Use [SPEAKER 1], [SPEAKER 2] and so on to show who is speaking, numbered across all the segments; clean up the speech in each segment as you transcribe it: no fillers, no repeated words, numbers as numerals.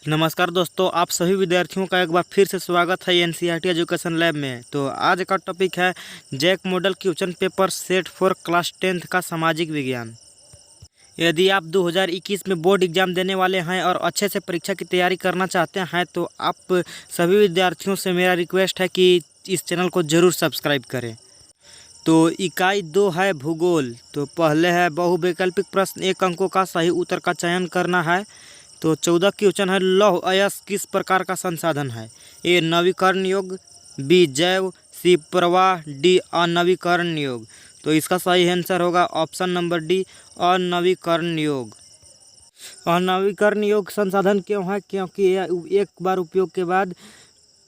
[SPEAKER 1] नमस्कार दोस्तों, आप सभी विद्यार्थियों का एक बार फिर से स्वागत है एनसीईआरटी एजुकेशन लैब में। तो आज का टॉपिक है JAC model question paper set for class 10th का सामाजिक विज्ञान। यदि आप 2021 में बोर्ड एग्जाम देने वाले हैं और अच्छे से परीक्षा की तैयारी करना चाहते हैं तो आप सभी विद्यार्थियों से मेरा रिक्वेस्ट है कि इस चैनल को ज़रूर सब्सक्राइब करें। तो इकाई 2 है भूगोल। तो पहले है बहुवैकल्पिक प्रश्न, 1 अंकों का सही उत्तर का चयन करना है। तो 14 क्वेश्चन है लौह अयस्क किस प्रकार का संसाधन है। ए नवीकरण योग्य, बी जैव, सी प्रवाह, डी अनवीकरण योग्य। तो इसका सही आंसर होगा ऑप्शन नंबर डी अनवीकरण योग्य। अनवीकरण योग्य संसाधन क्यों है? क्योंकि यह एक बार उपयोग के बाद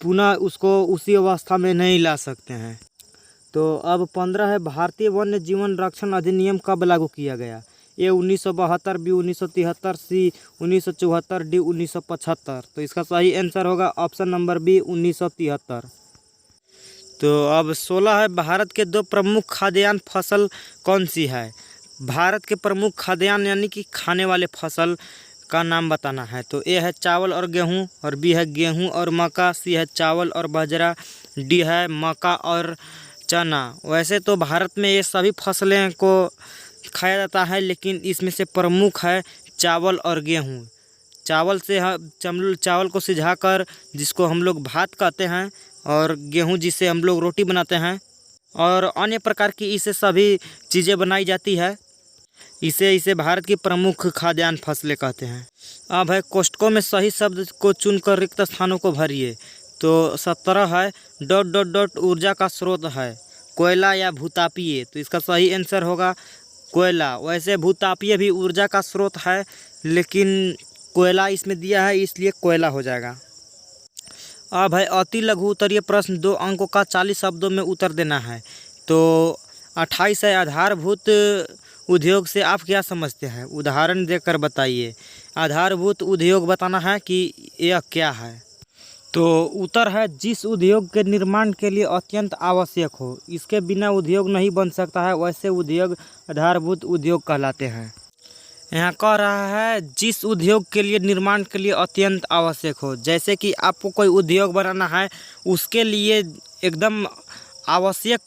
[SPEAKER 1] पुनः उसको उसी अवस्था में नहीं ला सकते हैं। तो अब 15 है भारतीय वन्य जीवन रक्षण अधिनियम कब लागू किया गया। ए 1972, बी 1973, सी 1974, डी 1975। तो इसका सही आंसर होगा ऑप्शन नंबर बी 1973। तो अब 16 है भारत के 2 प्रमुख खाद्यान्न फसल कौन सी है। भारत के प्रमुख खाद्यान्न यानी कि खाने वाले फसल का नाम बताना है। तो ए है चावल और गेहूं, और बी है गेहूं और मक्का, सी है चावल और बाजरा, डी है मक्का और चना। वैसे तो भारत में ये सभी फसलें को खाया जाता है, लेकिन इसमें से प्रमुख है चावल और गेहूं। चावल से चावल को सिझाकर जिसको हम लोग भात कहते हैं, और गेहूं जिसे हम लोग रोटी बनाते हैं, और अन्य प्रकार की इसे सभी चीज़ें बनाई जाती है। इसे भारत की प्रमुख खाद्यान्न फसलें कहते हैं। अब है कोष्ठकों में सही शब्द को चुनकर रिक्त स्थानों को भरिए। तो 17 है डॉट डॉट डॉट ऊर्जा का स्रोत है कोयला या भूतापीय। तो इसका सही आंसर होगा कोयला। वैसे भूतापीय भी ऊर्जा का स्रोत है, लेकिन कोयला इसमें दिया है इसलिए कोयला हो जाएगा। अब है अति लघु उत्तरीय प्रश्न, 2 अंकों का 40 शब्दों में उत्तर देना है। तो 28 है आधारभूत उद्योग से आप क्या समझते हैं, उदाहरण देकर बताइए। आधारभूत उद्योग बताना है कि यह क्या है। तो उत्तर है जिस उद्योग के निर्माण के लिए अत्यंत आवश्यक हो, इसके बिना उद्योग नहीं बन सकता है, वैसे उद्योग आधारभूत उद्योग कहलाते हैं। यहाँ कह रहा है जिस उद्योग के लिए निर्माण के लिए अत्यंत आवश्यक हो, जैसे कि आपको कोई उद्योग बनाना है, उसके लिए एकदम आवश्यक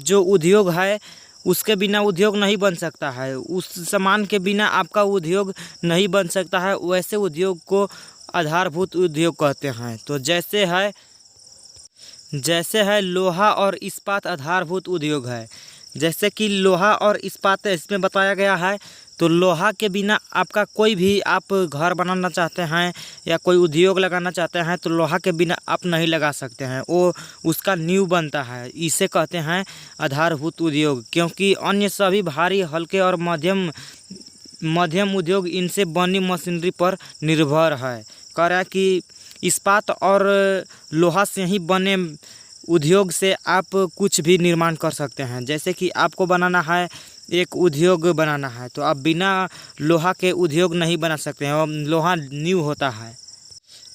[SPEAKER 1] जो उद्योग है उसके बिना उद्योग नहीं बन सकता है, उस सामान के बिना आपका उद्योग नहीं बन सकता है, वैसे उद्योग को आधारभूत उद्योग कहते हैं। तो जैसे है लोहा और इस्पात आधारभूत उद्योग है। जैसे कि लोहा और इस्पात इसमें बताया गया है। तो लोहा के बिना आपका कोई भी आप घर बनाना चाहते हैं या कोई उद्योग लगाना चाहते हैं तो लोहा के बिना आप नहीं लगा सकते हैं, वो उसका नींव बनता है। इसे कहते हैं आधारभूत उद्योग, क्योंकि अन्य सभी भारी, हल्के और मध्यम उद्योग इनसे बनी मशीनरी पर निर्भर है। कह रहा है कि इस्पात और लोहा से ही बने उद्योग से आप कुछ भी निर्माण कर सकते हैं। जैसे कि आपको बनाना है, एक उद्योग बनाना है, तो आप बिना लोहा के उद्योग नहीं बना सकते हैं, और लोहा नींव होता है।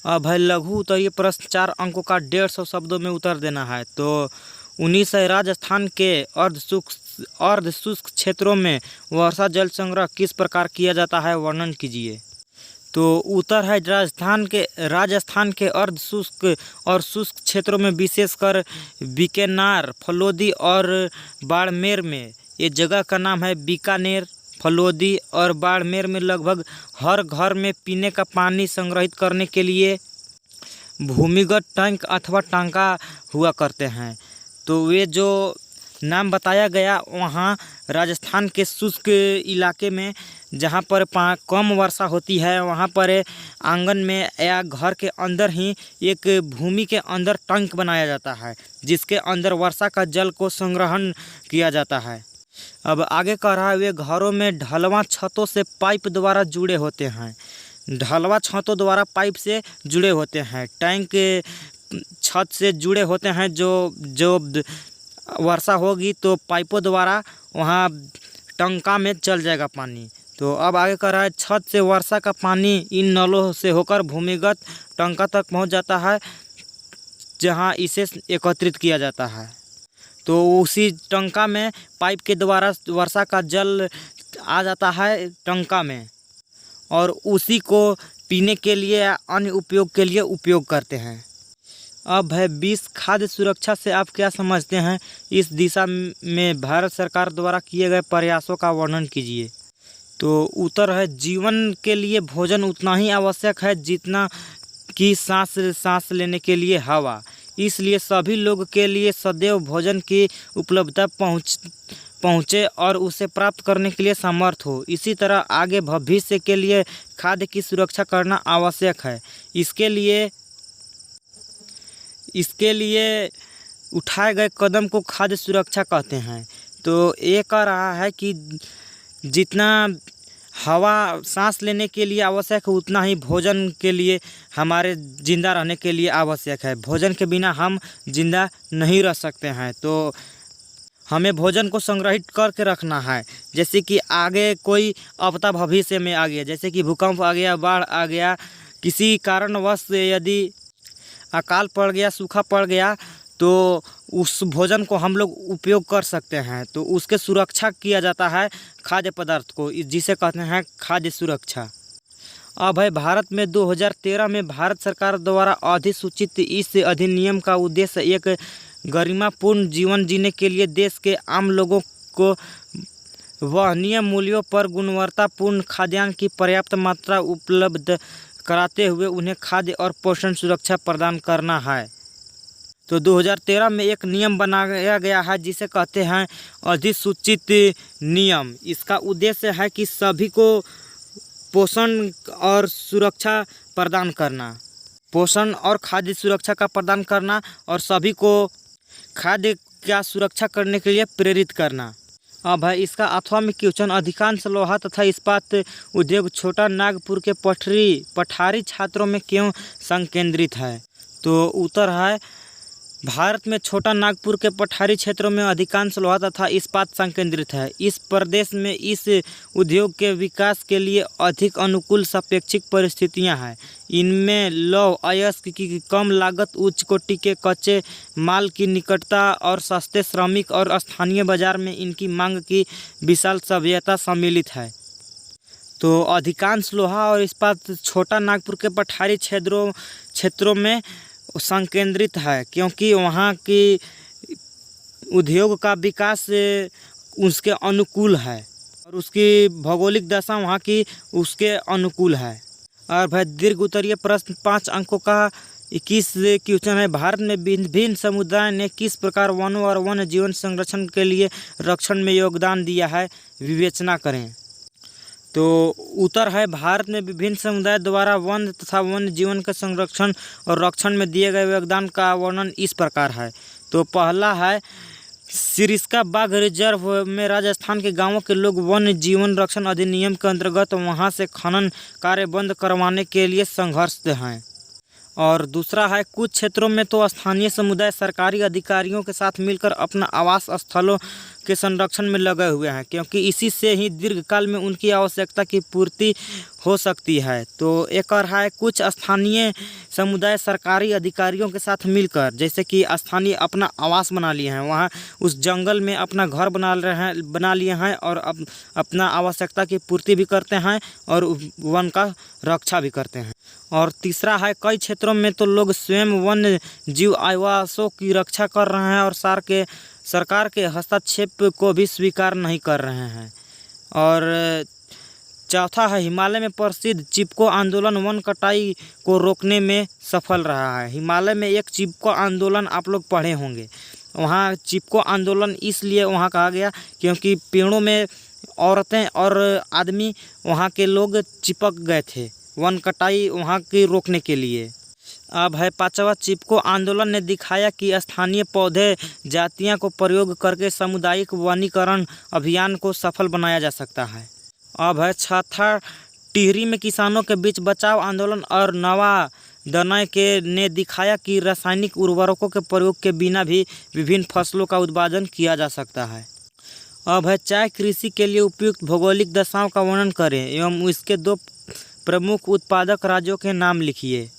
[SPEAKER 1] अब है लघु उत्तरीय प्रश्न, 4 अंकों का 150 शब्दों में उत्तर देना है। तो 19 है राजस्थान के अर्ध शुष्क क्षेत्रों में वर्षा जल संग्रह किस प्रकार किया जाता है, वर्णन कीजिए। तो उत्तर है राजस्थान के अर्ध शुष्क और शुष्क क्षेत्रों में, विशेषकर बीकानेर, फलोदी और बाड़मेर में। ये जगह का नाम है बीकानेर, फलोदी और बाड़मेर में लगभग हर घर में पीने का पानी संग्रहित करने के लिए भूमिगत टैंक अथवा टांका हुआ करते हैं। तो वे जो नाम बताया गया वहाँ राजस्थान के शुष्क इलाके में जहाँ पर कम वर्षा होती है, वहाँ पर आंगन में या घर के अंदर ही एक भूमि के अंदर टैंक बनाया जाता है, जिसके अंदर वर्षा का जल को संग्रहण किया जाता है। अब आगे कह रहा है वे घरों में ढलवा छतों से पाइप द्वारा जुड़े होते हैं। ढलवा छतों द्वारा पाइप से जुड़े होते हैं, टैंक छत से जुड़े होते हैं। जो वर्षा होगी तो पाइपों द्वारा वहाँ टंका में चल जाएगा पानी। तो अब आगे कह रहा है छत से वर्षा का पानी इन नलों से होकर भूमिगत टंका तक पहुँच जाता है, जहाँ इसे एकत्रित किया जाता है। तो उसी टंका में पाइप के द्वारा वर्षा का जल आ जाता है टंका में, और उसी को पीने के लिए या अन्य उपयोग के लिए उपयोग करते हैं। अब है 20 खाद्य सुरक्षा से आप क्या समझते हैं? इस दिशा में भारत सरकार द्वारा किए गए प्रयासों का वर्णन कीजिए। तो उत्तर है, जीवन के लिए भोजन उतना ही आवश्यक है जितना कि सांस लेने के लिए हवा। इसलिए सभी लोग के लिए सदैव भोजन की उपलब्धता पहुँचे और उसे प्राप्त करने के लिए समर्थ हो। इसी तरह आगे भविष्य के लिए खाद्य की सुरक्षा करना आवश्यक है। इसके लिए उठाए गए कदम को खाद्य सुरक्षा कहते हैं। तो ये कह रहा है कि जितना हवा सांस लेने के लिए आवश्यक है उतना ही भोजन के लिए हमारे ज़िंदा रहने के लिए आवश्यक है। भोजन के बिना हम जिंदा नहीं रह सकते हैं। तो हमें भोजन को संग्रहित करके रखना है, जैसे कि आगे कोई आपदा भविष्य में आ गया, जैसे कि भूकंप आ गया, बाढ़ आ गया, किसी कारणवश यदि अकाल पड़ गया, सूखा पड़ गया, तो उस भोजन को हम लोग उपयोग कर सकते हैं। तो उसके सुरक्षा किया जाता है खाद्य पदार्थ को, जिसे कहते हैं खाद्य सुरक्षा। अब है भारत में 2013 में भारत सरकार द्वारा अधिसूचित इस अधिनियम का उद्देश्य एक गरिमापूर्ण जीवन जीने के लिए देश के आम लोगों को वहनीय मूल्यों पर गुणवत्तापूर्ण खाद्यान्न की पर्याप्त मात्रा उपलब्ध कराते हुए उन्हें खाद्य और पोषण सुरक्षा प्रदान करना है। तो 2013 में एक नियम बनाया गया है जिसे कहते हैं अधिसूचित नियम। इसका उद्देश्य है कि सभी को पोषण और सुरक्षा प्रदान करना, पोषण और खाद्य सुरक्षा का प्रदान करना और सभी को खाद्य का सुरक्षा करने के लिए प्रेरित करना। अब है इसका अथवा में क्वेश्चन, अधिकांश लोहा तथा इस्पात उद्योग छोटा नागपुर के पठारी छात्रों में क्यों संकेंद्रित है? तो उत्तर है, भारत में छोटा नागपुर के पठारी क्षेत्रों में अधिकांश लोहा तथा इस्पात संकेंद्रित है। इस प्रदेश में इस उद्योग के विकास के लिए अधिक अनुकूल सापेक्षिक परिस्थितियां हैं। इनमें लौह अयस्क की कम लागत, उच्च कोटि के कच्चे माल की निकटता और सस्ते श्रमिक और स्थानीय बाजार में इनकी मांग की विशाल सभ्यता सम्मिलित है। तो अधिकांश लोहा और इस्पात छोटा नागपुर के पठारी क्षेत्रों में संकेंद्रित है, क्योंकि वहाँ की उद्योग का विकास उसके अनुकूल है और उसकी भौगोलिक दशा वहाँ की उसके अनुकूल है। और भाई दीर्घ उत्तरीय प्रश्न 5 अंकों का 21 क्वेश्चन है, भारत में भिन्न समुदाय ने किस प्रकार वनों और वन्य जीवन संरक्षण के लिए रक्षण में योगदान दिया है, विवेचना करें। तो उत्तर है, भारत में विभिन्न समुदाय द्वारा वन तथा वन्य जीवन के संरक्षण और रक्षण में दिए गए योगदान का वर्णन इस प्रकार है। तो पहला है, सिरिस्का बाघ रिजर्व में राजस्थान के गांवों के लोग वन्य जीवन रक्षण अधिनियम के अंतर्गत वहां से खनन कार्य बंद करवाने के लिए संघर्षरत हैं। और दूसरा है, कुछ क्षेत्रों में तो स्थानीय समुदाय सरकारी अधिकारियों के साथ मिलकर अपना आवास स्थलों के संरक्षण में लगे हुए हैं, क्योंकि इसी से ही दीर्घकाल में उनकी आवश्यकता की पूर्ति हो सकती है। तो एक और है, कुछ स्थानीय समुदाय सरकारी अधिकारियों के साथ मिलकर, जैसे कि स्थानीय अपना आवास बना लिए हैं, वहाँ उस जंगल में अपना घर बना लिए हैं और अपना आवश्यकता की पूर्ति भी करते हैं और वन का रक्षा भी करते हैं। और तीसरा है, कई क्षेत्रों में तो लोग स्वयं वन्य जीव आवासों की रक्षा कर रहे हैं और सरकार के हस्तक्षेप को भी स्वीकार नहीं कर रहे हैं। और चौथा है, हिमालय में प्रसिद्ध चिपको आंदोलन वन कटाई को रोकने में सफल रहा है। हिमालय में एक चिपको आंदोलन आप लोग पढ़े होंगे। वहाँ चिपको आंदोलन इसलिए वहाँ कहा गया क्योंकि पेड़ों में औरतें और आदमी वहाँ के लोग चिपक गए थे वन कटाई वहाँ की रोकने के लिए। अब है पांचवा, चिपको आंदोलन ने दिखाया कि स्थानीय पौधे जातियां को प्रयोग करके सामुदायिक वनीकरण अभियान को सफल बनाया जा सकता है। अब है छठा, टिहरी में किसानों के बीच बचाव आंदोलन और नवा दनय के ने दिखाया कि रासायनिक उर्वरकों के प्रयोग के बिना भी विभिन्न फसलों का उत्पादन किया जा सकता है। अब है चाय कृषि के लिए उपयुक्त भौगोलिक दशाओं का वर्णन करें एवं इसके 2 प्रमुख उत्पादक राज्यों के नाम लिखिए।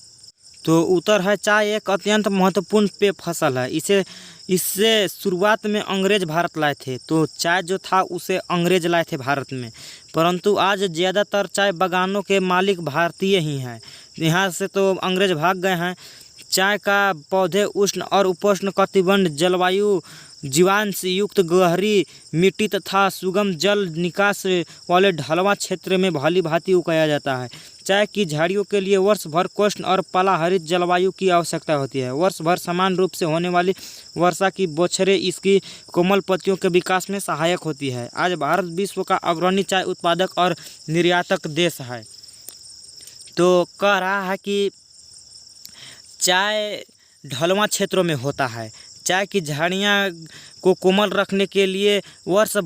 [SPEAKER 1] तो उत्तर है चाय एक अत्यंत महत्वपूर्ण पेय फसल है। इससे शुरुआत में अंग्रेज भारत लाए थे। तो चाय जो था उसे अंग्रेज लाए थे भारत में, परंतु आज ज़्यादातर चाय बागानों के मालिक भारतीय ही हैं। यहाँ से तो अंग्रेज भाग गए हैं। चाय का पौधे उष्ण और उपोष्ण कटिबंध जलवायु, जीवांश युक्त गहरी मिट्टी तथा सुगम जल निकास वाले ढलवां क्षेत्र में भली भांति उगाया जाता है। चाय की झाड़ियों के लिए वर्ष भर कोष्ण और पलाहरित जलवायु की आवश्यकता होती है। वर्ष भर समान रूप से होने वाली वर्षा की बौछारें इसकी कोमल पत्तियों के विकास में सहायक होती है। आज भारत विश्व का अग्रणी चाय उत्पादक और निर्यातक देश है। तो कह रहा है कि चाय ढलवां क्षेत्रों में होता है। चाय की झाड़ियाँ को कोमल रखने के लिए वर्षा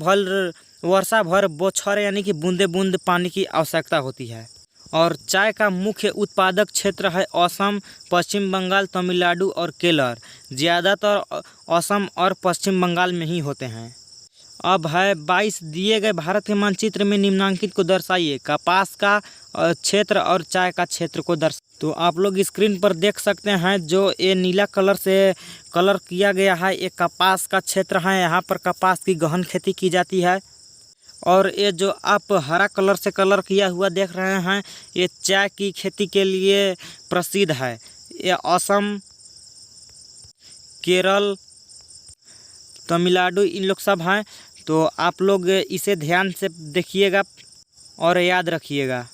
[SPEAKER 1] भर बौछारें यानी कि बूंदे बूंद पानी की आवश्यकता होती है। और चाय का मुख्य उत्पादक क्षेत्र है असम, पश्चिम बंगाल, तमिलनाडु और केरल। ज़्यादातर असम और पश्चिम बंगाल में ही होते हैं। अब है 22 दिए गए भारत के मानचित्र में निम्नांकित को दर्शाइए। कपास का क्षेत्र और चाय का क्षेत्र को तो आप लोग स्क्रीन पर देख सकते हैं जो ये नीला कलर से कलर किया गया है, ये कपास का क्षेत्र है। यहाँ पर कपास की गहन खेती की जाती है। और ये जो आप हरा कलर से कलर किया हुआ देख रहे हैं, ये चाय की खेती के लिए प्रसिद्ध है। ये असम, केरल, तमिलनाडु इन लोग सब हैं। तो आप लोग इसे ध्यान से देखिएगा और याद रखिएगा।